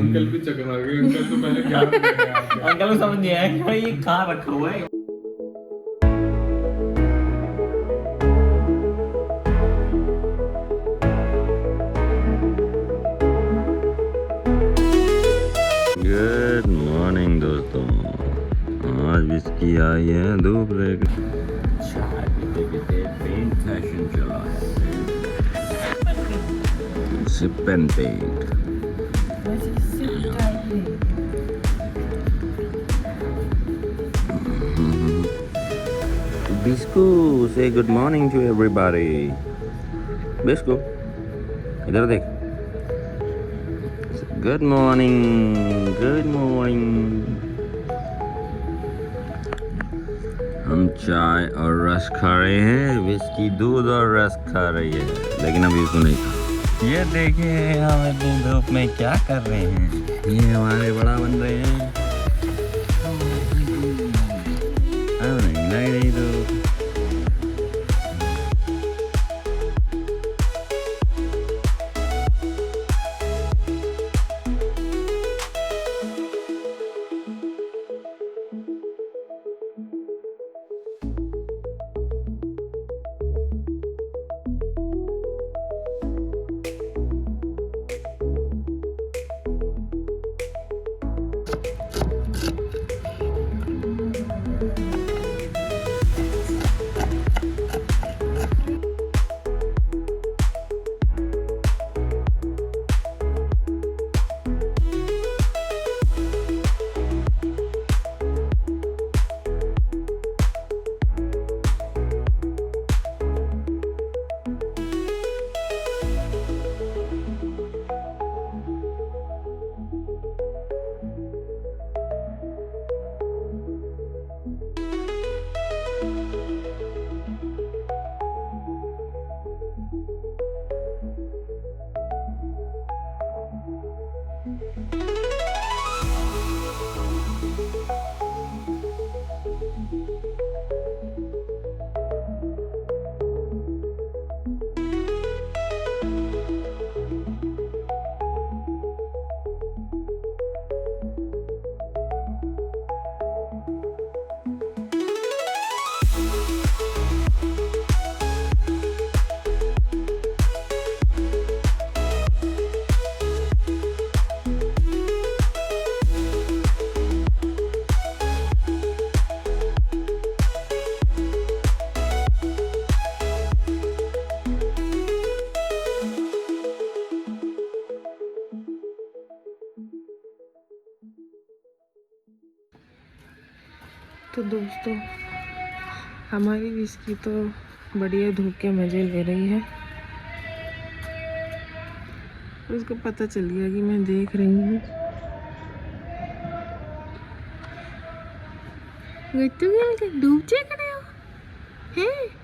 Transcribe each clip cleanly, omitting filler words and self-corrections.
Uncle भी चकरा गए। अंकल तो पहले 11 बजे आए थे। अंकल को समझ नहीं आया कि भाई ये कहाँ रखा हुआ है। गुड मॉर्निंग दोस्तों, आज विस्की आई है धूप देख। चाय पीते पीते पेंट सेशन चला है। SIP and paint. बिस्कू से good morning to everybody. Bisku इधर देख। Good morning, good morning. हम चाय और रस खा रहे हैं, विस्की दूध और रस खा रही है, लेकिन अभी इसको नहीं खा। ये देखिए हम इतनी धूप में क्या कर रहे हैं। ये हमारे बड़ा बन रहे हैं। नहीं लग रही धूप। तो दोस्तों हमारी विस्की तो बढ़िया धूप के मज़े ले रही है। उसको पता चल गया कि मैं देख रही हूँ। डूब चेक रहे हो हैं?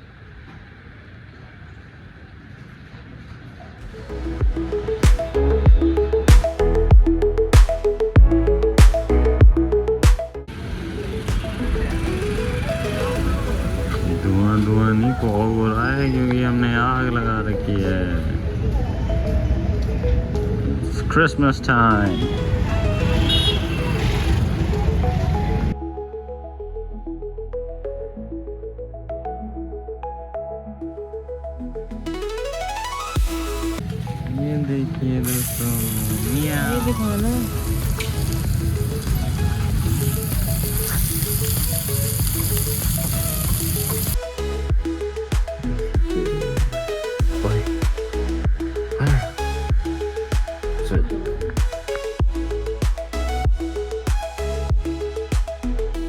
धुआं नहीं फॉग हो रहा है क्योंकि हमने आग लगा रखी है। Christmas time. ये देखिए दोस्तों, ये दिखाना